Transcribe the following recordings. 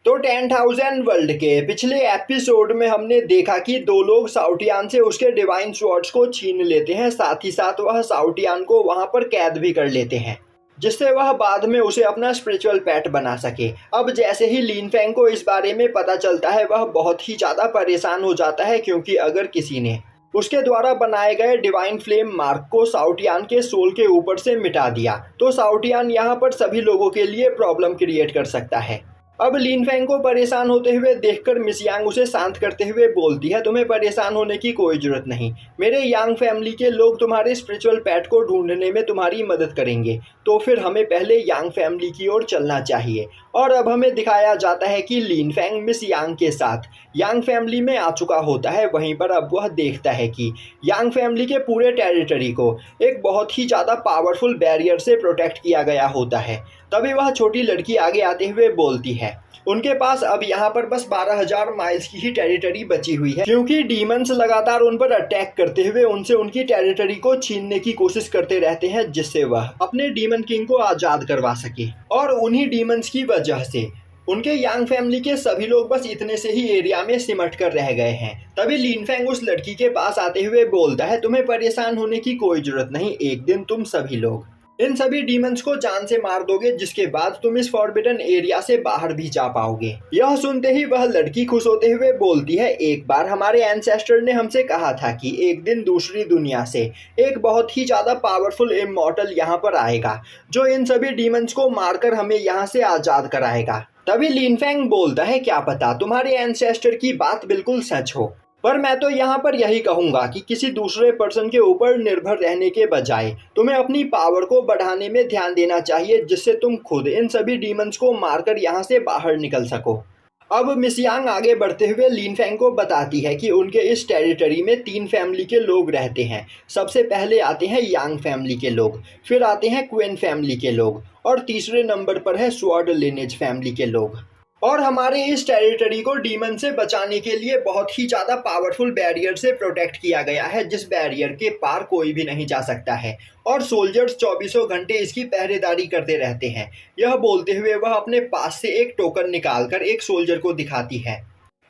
तो 10,000 वर्ल्ड के पिछले एपिसोड में हमने देखा कि दो लोग साउटियान से उसके डिवाइन स्वॉर्ड्स को छीन लेते हैं, साथ ही साथ वह साउटियान को वहां पर कैद भी कर लेते हैं, जिससे वह बाद में उसे अपना स्पिरिचुअल पेट बना सके। अब जैसे ही लिन फेंग को इस बारे में पता चलता है, वह बहुत ही ज़्यादा परेशान हो जाता है, क्योंकि अगर किसी ने उसके द्वारा बनाए गए डिवाइन फ्लेम मार्क को साउटियान के सोल के ऊपर से मिटा दिया, तो साउटियान यहाँ पर सभी लोगों के लिए प्रॉब्लम क्रिएट कर सकता है। अब लिन फेंग को परेशान होते हुए देखकर मिस यांग उसे शांत करते हुए बोलती है, तुम्हें परेशान होने की कोई जरूरत नहीं। मेरे यांग फैमिली के लोग तुम्हारे स्पिरिचुअल पेट को ढूंढने में तुम्हारी मदद करेंगे, तो फिर हमें पहले यांग फैमिली की ओर चलना चाहिए। और अब हमें दिखाया जाता है कि लिन फेंग मिस यांग के साथ यांग फैमिली में आ चुका होता है। वहीं पर अब वह देखता है कि यांग फैमिली के पूरे टेरिटरी को एक बहुत ही ज़्यादा पावरफुल बैरियर से प्रोटेक्ट किया गया होता है। तभी वह छोटी लड़की आगे आते हुए बोलती है, उनके पास अब यहाँ पर बस 12,000 माइल्स की ही टेरिटरी बची हुई है, क्योंकि डीमंस लगातार उन पर अटैक करते हुए उनसे उनकी टेरिटरी को छीनने की कोशिश करते रहते हैं, जिससे वह अपने डीमन किंग को आज़ाद करवा सके। और उन्हीं डीमंस की वजह से उनके यांग फैमिली के सभी लोग बस इतने से ही एरिया में सिमट कर रह गए हैं। तभी लिन फेंग उस लड़की के पास आते हुए बोलता है, तुम्हें परेशान होने की कोई जरूरत नहीं, एक दिन तुम सभी लोग इन सभी डीमंस को जान से मार दोगे, जिसके बाद तुम इस फॉरबिडन एरिया से बाहर भी जा पाओगे। यह सुनते ही वह लड़की खुश होते हुए बोलती है, एक बार हमारे एंसेस्टर ने हमसे कहा था कि एक दिन दूसरी दुनिया से एक बहुत ही ज्यादा पावरफुल इमॉर्टल यहाँ पर आएगा, जो इन सभी डीमंस को मारकर हमें यहाँ से आजाद कराएगा। तभी लिन फेंग बोलता है, क्या पता तुम्हारे एंसेस्टर की बात बिल्कुल सच हो, पर मैं तो यहाँ पर यही कहूँगा कि किसी दूसरे पर्सन के ऊपर निर्भर रहने के बजाय तुम्हें अपनी पावर को बढ़ाने में ध्यान देना चाहिए, जिससे तुम खुद इन सभी डीमंस को मारकर यहाँ से बाहर निकल सको। अब मिस यांग आगे बढ़ते हुए लिन फेंग को बताती है कि उनके इस टेरिटरी में 3 फैमिली के लोग रहते हैं। सबसे पहले आते हैं यांग फैमिली के लोग, फिर आते हैं क्वेन फैमिली के लोग, और तीसरे नंबर पर है स्वॉर्ड लिनेज फैमिली के लोग। और हमारे इस टेरिटरी को डीमन से बचाने के लिए बहुत ही ज़्यादा पावरफुल बैरियर से प्रोटेक्ट किया गया है, जिस बैरियर के पार कोई भी नहीं जा सकता है, और सोल्जर्स 24 घंटे इसकी पहरेदारी करते रहते हैं। यह बोलते हुए वह अपने पास से एक टोकन निकालकर एक सोल्जर को दिखाती है,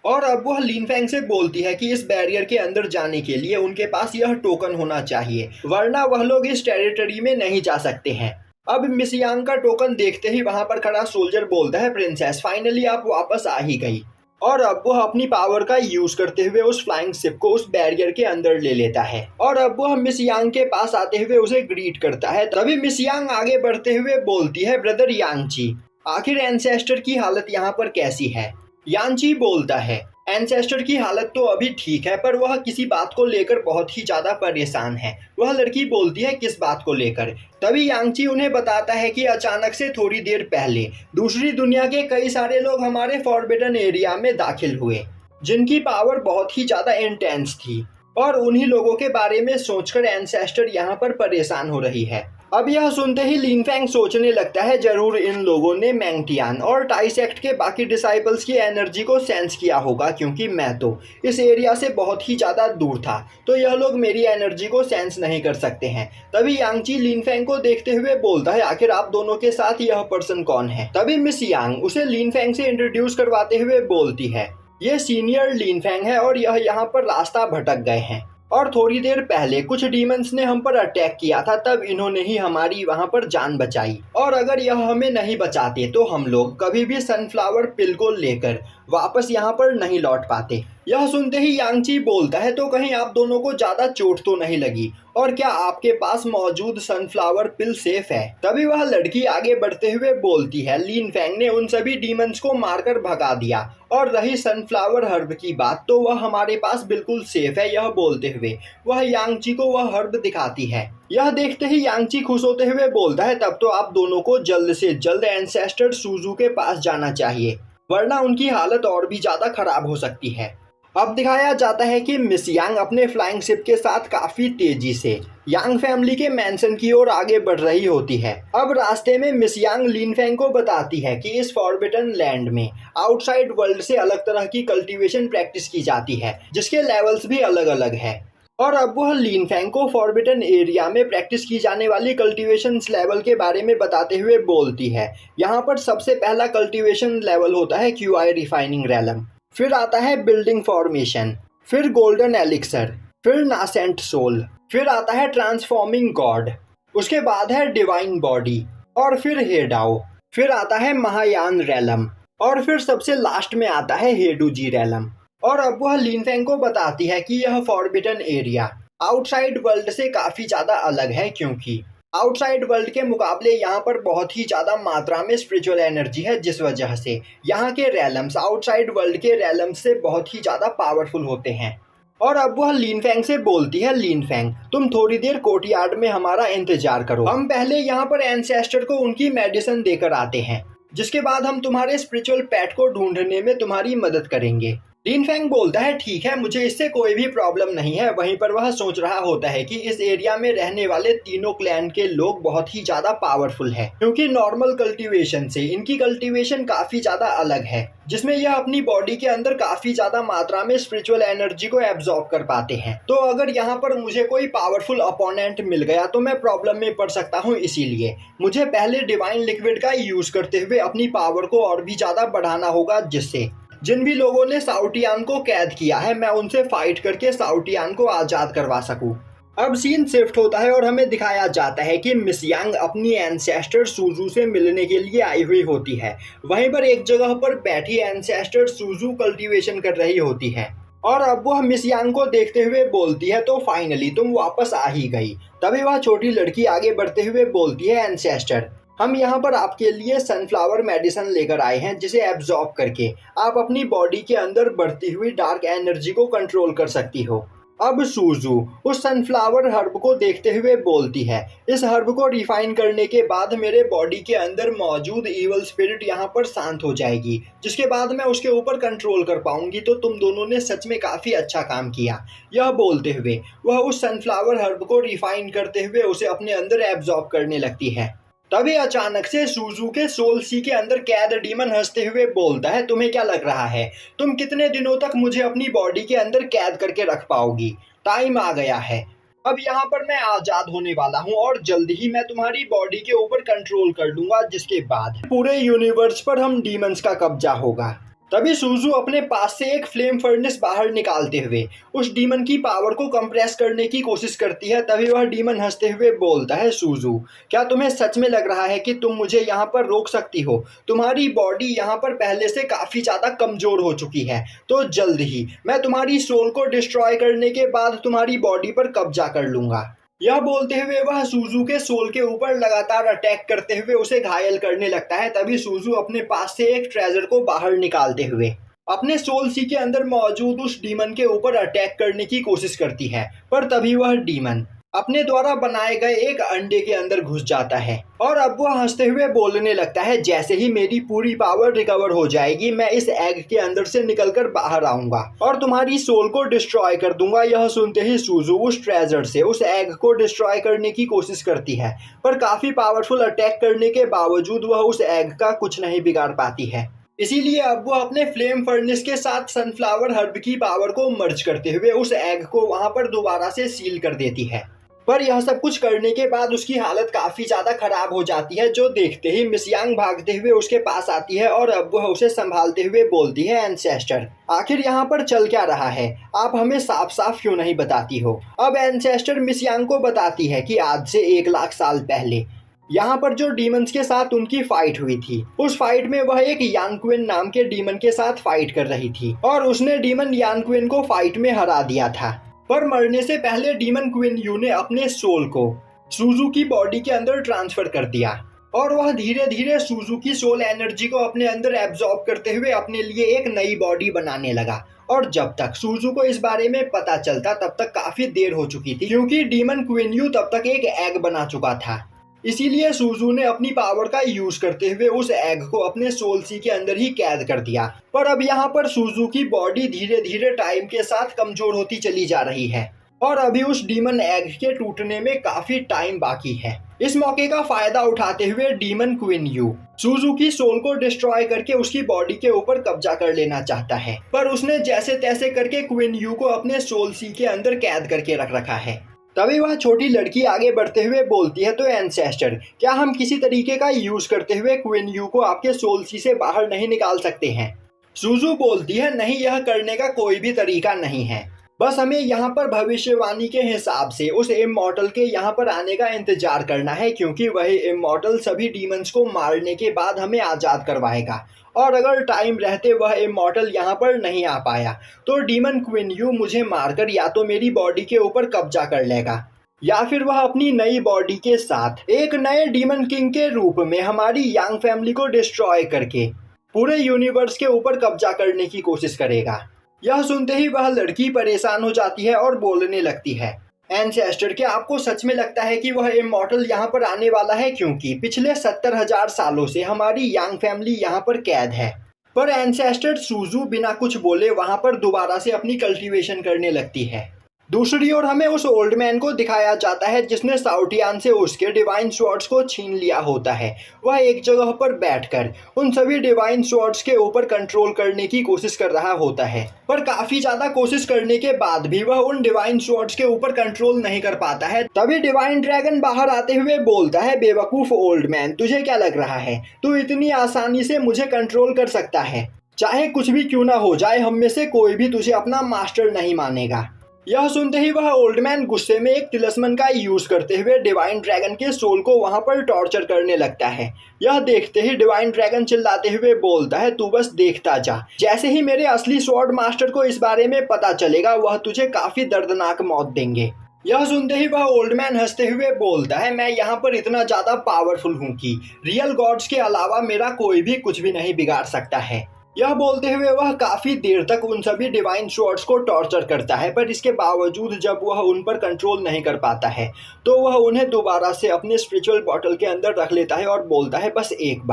और अब वह लिन फेंग से बोलती है कि इस बैरियर के अंदर जाने के लिए उनके पास यह टोकन होना चाहिए, वरना वह लोग इस टेरिटरी में नहीं जा सकते हैं। अब मिस यांग का टोकन देखते ही वहां पर खड़ा सोल्जर बोलता है, प्रिंसेस फाइनली आप वापस आ ही गई। और अब वह अपनी पावर का यूज करते हुए उस फ्लाइंग शिप को उस बैरियर के अंदर ले लेता है, और अब वह मिस यांग के पास आते हुए उसे ग्रीट करता है। तभी मिस यांग आगे बढ़ते हुए बोलती है, ब्रदर यांगची, आखिर एंसेस्टर की हालत यहाँ पर कैसी है? यांगची बोलता है, एंसेस्टर की हालत तो अभी ठीक है, पर वह किसी बात को लेकर बहुत ही ज्यादा परेशान है। वह लड़की बोलती है, किस बात को लेकर? तभी यांगची उन्हें बताता है कि अचानक से थोड़ी देर पहले दूसरी दुनिया के कई सारे लोग हमारे फॉरबिडन एरिया में दाखिल हुए, जिनकी पावर बहुत ही ज्यादा इंटेंस थी, और उन्हीं लोगों के बारे में सोचकर एंसेस्टर यहाँ पर परेशान हो रही है। अब यह सुनते ही लिन फेंग सोचने लगता है, जरूर इन लोगों ने मैंगटियान और टाई सेक्ट के बाकी डिसाइपल्स की एनर्जी को सेंस किया होगा, क्योंकि मैं तो इस एरिया से बहुत ही ज़्यादा दूर था, तो यह लोग मेरी एनर्जी को सेंस नहीं कर सकते हैं। तभी यांगची लिन फेंग को देखते हुए बोलता है, आखिर आप दोनों के साथ यह पर्सन कौन है? तभी मिस यांग उसे लिन फेंग से इंट्रोड्यूस करवाते हुए बोलती है, ये सीनियर लिन फेंग है, और यह यहाँ पर रास्ता भटक गए हैं, और थोड़ी देर पहले कुछ डीमंस ने हम पर अटैक किया था, तब इन्होंने ही हमारी वहां पर जान बचाई, और अगर यह हमें नहीं बचाते तो हम लोग कभी भी सनफ्लावर पिल को लेकर वापस यहाँ पर नहीं लौट पाते। यह सुनते ही यांगची बोलता है, तो कहीं आप दोनों को ज्यादा चोट तो नहीं लगी, और क्या आपके पास मौजूद सनफ्लावर पिल सेफ है? तभी वह लड़की आगे बढ़ते हुए बोलती है, लिन फेंग ने उन सभी डीमंस को मारकर भगा दिया, और रही सनफ्लावर हर्ब की बात, तो वह हमारे पास बिल्कुल सेफ है। यह बोलते हुए वह यांगची को वह हर्ब दिखाती है। यह देखते ही यांगची खुश होते हुए बोलता है, तब तो आप दोनों को जल्द से जल्द एंसेस्टर सूजू के पास जाना चाहिए, वरना उनकी हालत और भी ज्यादा खराब हो सकती है। अब दिखाया जाता है कि मिस यांग अपने फ्लाइंग शिप के साथ काफी तेजी से यांग फैमिली के मैंशन की ओर आगे बढ़ रही होती है। अब रास्ते में मिस यांग लिन फेंग को बताती है कि इस फॉरबिडन लैंड में आउटसाइड वर्ल्ड से अलग तरह की कल्टीवेशन प्रैक्टिस की जाती है, जिसके लेवल्स भी अलग अलग है, और अब वह लिन फेंग को फॉरबिडन एरिया में प्रैक्टिस की जाने वाली कल्टीवेशन लेवल के बारे में बताते हुए बोलती है। यहाँ पर सबसे पहला कल्टीवेशन लेवल होता है क्यूआई रिफाइनिंग रैलम, फिर आता है बिल्डिंग फॉर्मेशन, फिर गोल्डन एलिक्सर, फिर नासेंट सोल, फिर आता है ट्रांसफॉर्मिंग गॉड, उसके बाद है डिवाइन बॉडी, और फिर हेडाओ, फिर आता है महायान रैलम, और फिर सबसे लास्ट में आता है हेडूजी रैलम। और अब वह लिन फेंग को बताती है कि यह फॉरबिडन एरिया आउटसाइड वर्ल्ड से काफ़ी ज़्यादा अलग है, क्योंकि आउटसाइड वर्ल्ड के मुकाबले यहाँ पर बहुत ही ज़्यादा मात्रा में स्पिरिचुअल एनर्जी है, जिस वजह से यहाँ के रैलम्स आउटसाइड वर्ल्ड के रैलम्स से बहुत ही ज़्यादा पावरफुल होते हैं। और अब वह लिन फेंग से बोलती है, लिन फेंग तुम थोड़ी देर कोर्टयार्ड में हमारा इंतजार करो, हम पहले यहाँ पर एंसेस्टर को उनकी मेडिसिन देकर आते हैं, जिसके बाद हम तुम्हारे स्पिरिचुअल पेट को ढूंढने में तुम्हारी मदद करेंगे। लिन फेंग बोलता है ठीक है, मुझे इससे कोई भी प्रॉब्लम नहीं है। वहीं पर वह सोच रहा होता है कि इस एरिया में रहने वाले तीनों क्लैन के लोग बहुत ही ज्यादा पावरफुल है, क्योंकि नॉर्मल कल्टीवेशन से इनकी कल्टीवेशन काफी ज्यादा अलग है, जिसमें यह अपनी बॉडी के अंदर काफी ज्यादा मात्रा में स्पिरिचुअल एनर्जी को एब्जॉर्ब कर पाते हैं। तो अगर यहाँ पर मुझे कोई पावरफुल अपोनेंट मिल गया तो मैं प्रॉब्लम में पड़ सकता हूँ, इसीलिए मुझे पहले डिवाइन लिक्विड का यूज करते हुए अपनी पावर को और भी ज्यादा बढ़ाना होगा, जिससे जिन भी लोगों ने साउटियान को कैद किया है मैं उनसे फाइट करके साउटियान को आज़ाद करवा सकूं। अब सीन शिफ्ट होता है और हमें दिखाया जाता है कि मिस यांग अपनी एंसेस्टर सूजू से मिलने के लिए आई हुई होती है। वहीं पर एक जगह पर बैठी एंसेस्टर सूजू कल्टीवेशन कर रही होती है, और अब वह मिस यांग को देखते हुए बोलती है, तो फाइनली तुम वापस आ ही गई। तभी वह छोटी लड़की आगे बढ़ते हुए बोलती है, एंसेस्टर हम यहाँ पर आपके लिए सनफ्लावर मेडिसिन लेकर आए हैं, जिसे एब्जॉर्ब करके आप अपनी बॉडी के अंदर बढ़ती हुई डार्क एनर्जी को कंट्रोल कर सकती हो। अब सूजू उस सनफ्लावर हर्ब को देखते हुए बोलती है, इस हर्ब को रिफाइन करने के बाद मेरे बॉडी के अंदर मौजूद इवल स्पिरिट यहाँ पर शांत हो जाएगी, जिसके बाद मैं उसके ऊपर कंट्रोल कर पाऊंगी। तो तुम दोनों ने सच में काफ़ी अच्छा काम किया। यह बोलते हुए वह उस सनफ्लावर हर्ब को रिफाइन करते हुए उसे अपने अंदर एब्जॉर्ब करने लगती है। तभी अचानक से सूजू के सोल सी के अंदर कैद डीमन हंसते हुए बोलता है, तुम्हें क्या लग रहा है तुम कितने दिनों तक मुझे अपनी बॉडी के अंदर कैद करके रख पाओगी? टाइम आ गया है, अब यहाँ पर मैं आज़ाद होने वाला हूँ और जल्द ही मैं तुम्हारी बॉडी के ऊपर कंट्रोल कर लूँगा, जिसके बाद पूरे यूनिवर्स पर हम डीमंस का कब्जा होगा। तभी सूजू अपने पास से एक फ्लेम फर्नेस बाहर निकालते हुए उस डीमन की पावर को कंप्रेस करने की कोशिश करती है। तभी वह डीमन हंसते हुए बोलता है, सूजू क्या तुम्हें सच में लग रहा है कि तुम मुझे यहाँ पर रोक सकती हो? तुम्हारी बॉडी यहाँ पर पहले से काफ़ी ज़्यादा कमज़ोर हो चुकी है, तो जल्द ही मैं तुम्हारी सोल को डिस्ट्रॉय करने के बाद तुम्हारी बॉडी पर कब्जा कर लूँगा। यह बोलते हुए वह सूजू के सोल के ऊपर लगातार अटैक करते हुए उसे घायल करने लगता है। तभी सूजू अपने पास से एक ट्रेजर को बाहर निकालते हुए अपने सोल सी के अंदर मौजूद उस डीमन के ऊपर अटैक करने की कोशिश करती है, पर तभी वह डीमन अपने द्वारा बनाए गए एक अंडे के अंदर घुस जाता है और अब वह हंसते हुए बोलने लगता है, जैसे ही मेरी पूरी पावर रिकवर हो जाएगी मैं इस एग के अंदर से निकलकर बाहर आऊंगा और तुम्हारी सोल को डिस्ट्रॉय कर दूंगा। यह सुनते ही सूजू उस ट्रेजर से उस एग को डिस्ट्रॉय करने की कोशिश करती है, पर काफी पावरफुल अटैक करने के बावजूद वह उस एग का कुछ नहीं बिगाड़ पाती है। इसीलिए अब वो अपने फ्लेम फर्नेस के साथ सनफ्लावर हर्ब की पावर को मर्ज करते हुए उस एग को वहां पर दोबारा से सील कर देती है। पर यह सब कुछ करने के बाद उसकी हालत काफी ज्यादा खराब हो जाती है, जो देखते ही मिस यांग भागते हुए उसके पास आती है और अब वह उसे संभालते हुए बोलती है, एंसेस्टर आखिर यहाँ पर चल क्या रहा है? आप हमें साफ साफ क्यों नहीं बताती हो? अब एंसेस्टर मिस यांग को बताती है कि आज से 1 लाख साल पहले यहाँ पर जो डीमंस के साथ उनकी फाइट हुई थी, उस फाइट में वह एक यानक्विन नाम के डीमन के साथ फाइट कर रही थी और उसने डीमन यानक्विन को फाइट में हरा दिया था। पर मरने से पहले डीमन क्वीन यू ने अपने सोल को सूजू की बॉडी के अंदर ट्रांसफर कर दिया और वह धीरे धीरे सूजू की सोल एनर्जी को अपने अंदर एब्जॉर्ब करते हुए अपने लिए एक नई बॉडी बनाने लगा। और जब तक सूजू को इस बारे में पता चलता तब तक काफी देर हो चुकी थी, क्योंकि डीमन क्वीन यू तब तक एक एग बना चुका था। इसीलिए सूजू ने अपनी पावर का यूज करते हुए उस एग को अपने सोल सी के अंदर ही कैद कर दिया। पर अब यहाँ पर सूजू की बॉडी धीरे धीरे टाइम के साथ कमजोर होती चली जा रही है और अभी उस डीमन एग के टूटने में काफी टाइम बाकी है। इस मौके का फायदा उठाते हुए डीमन क्वीन यू सूजू की सोल को डिस्ट्रॉय करके उसकी बॉडी के ऊपर कब्जा कर लेना चाहता है, पर उसने जैसे तैसे करके क्वीन यू को अपने सोल सी के अंदर कैद करके रख रखा है। तभी वह छोटी लड़की आगे बढ़ते हुए बोलती है, तो एंसेस्टर, क्या हम किसी तरीके का यूज करते हुए क्वीन यू को आपके सोल सी से बाहर नहीं निकाल सकते हैं? सूजू बोलती है, नहीं, यह करने का कोई भी तरीका नहीं है, बस हमें यहाँ पर भविष्यवाणी के हिसाब से उस इमॉर्टल के यहाँ पर आने का इंतजार करना है, क्योंकि वही इमॉर्टल सभी डीमंस को मारने के बाद हमें आज़ाद करवाएगा। और अगर टाइम रहते वह इमॉर्टल यहाँ पर नहीं आ पाया तो डीमन क्वीन यू मुझे मारकर या तो मेरी बॉडी के ऊपर कब्जा कर लेगा, या फिर वह अपनी नई बॉडी के साथ एक नए डीमन किंग के रूप में हमारी यांग फैमिली को डिस्ट्रॉय करके पूरे यूनिवर्स के ऊपर कब्जा करने की कोशिश करेगा। यह सुनते ही वह लड़की परेशान हो जाती है और बोलने लगती है, एंसेस्टर, क्या आपको सच में लगता है कि वह इमॉर्टल यहाँ पर आने वाला है? क्योंकि पिछले 70,000 सालों से हमारी यांग फैमिली यहाँ पर कैद है। पर एंसेस्टर सूजू बिना कुछ बोले वहाँ पर दोबारा से अपनी कल्टीवेशन करने लगती है। दूसरी ओर हमें उस ओल्ड मैन को दिखाया जाता है जिसने साउटियान से उसके डिवाइन स्वॉर्ड्स को छीन लिया होता है। वह एक जगह पर बैठकर उन सभी डिवाइन स्वॉर्ड्स के ऊपर कंट्रोल करने की कोशिश कर रहा होता है, पर काफी ज्यादा कोशिश करने के बाद भी वह उन डिवाइन स्वॉर्ड्स के ऊपर कंट्रोल नहीं कर पाता है। तभी डिवाइन ड्रैगन बाहर आते हुए बोलता है, बेवकूफ ओल्ड मैन, तुझे क्या लग रहा है तू इतनी आसानी से मुझे कंट्रोल कर सकता है? चाहे कुछ भी क्यों ना हो जाए, हम में से कोई भी तुझे अपना मास्टर नहीं मानेगा। यह सुनते ही वह ओल्ड मैन गुस्से में एक तिलिस्मन का यूज करते हुए डिवाइन ड्रैगन के सोल को वहां पर टॉर्चर करने लगता है। यह देखते ही डिवाइन ड्रैगन चिल्लाते हुए बोलता है, तू बस देखता जा, जैसे ही मेरे असली स्वॉर्ड मास्टर को इस बारे में पता चलेगा वह तुझे काफी दर्दनाक मौत देंगे। यह सुनते ही वह ओल्ड मैन हंसते हुए बोलता है, मैं यहाँ पर इतना ज्यादा पावरफुल हूँ कि रियल गॉड्स के अलावा मेरा कोई भी कुछ भी नहीं बिगाड़ सकता है। यह बोलते हुए वह काफी देर तक उन सभी डिवाइन स्वॉर्ड्स को टॉर्चर करता है, पर इसके बावजूद जब वह उन पर कंट्रोल नहीं कर पाता है तो वह उन्हें दोबारा से अपने स्पिरिचुअल बॉटल के अंदर रख लेता है और बोलता है, बस एक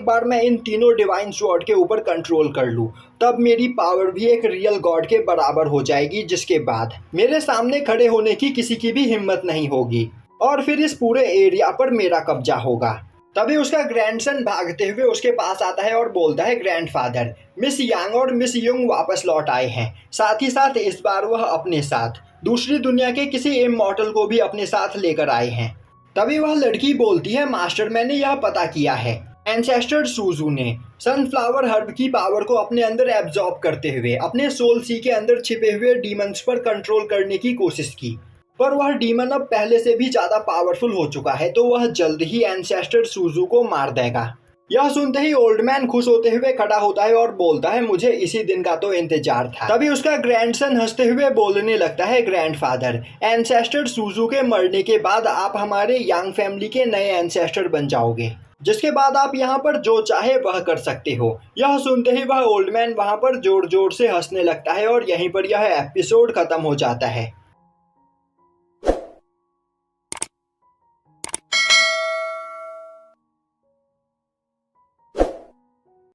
बार मैं इन तीनों डिवाइन स्वॉर्ड के ऊपर कंट्रोल कर लूँ, तब मेरी पावर भी एक रियल गॉड के बराबर हो जाएगी, जिसके बाद मेरे सामने खड़े होने की किसी की भी हिम्मत नहीं होगी और फिर इस पूरे एरिया पर मेरा कब्जा होगा। तभी उसका ग्रैंडसन भागते हुए उसके पास आता है और बोलता है, ग्रैंडफादर, मिस यांग और मिस युंग वापस लौट आए हैं, साथ ही साथ इस बार वह अपने साथ दूसरी दुनिया के किसी इमॉर्टल को भी अपने साथ लेकर आए हैं। तभी वह लड़की बोलती है, मास्टर, मैंने यह पता किया है, एंसेस्टर सूजू ने सनफ्लावर हर्ब की पावर को अपने अंदर एब्जॉर्ब करते हुए अपने सोल सी के अंदर छिपे हुए डीमंस पर कंट्रोल करने की कोशिश की, पर वह डीमन अब पहले से भी ज्यादा पावरफुल हो चुका है, तो वह जल्द ही एंसेस्टर सूजू को मार देगा। यह सुनते ही ओल्ड मैन खुश होते हुए खड़ा होता है और बोलता है, मुझे इसी दिन का तो इंतजार था। तभी उसका ग्रैंडसन हंसते हुए बोलने लगता है, ग्रैंडफादर, एंसेस्टर सूजू के मरने के बाद आप हमारे यांग फैमिली के नए एंसेस्टर बन जाओगे, जिसके बाद आप यहाँ पर जो चाहे वह कर सकते हो। यह सुनते ही वह ओल्ड मैन वहाँ पर जोर जोर से हंसने लगता है और यहीं पर यह एपिसोड खत्म हो जाता है।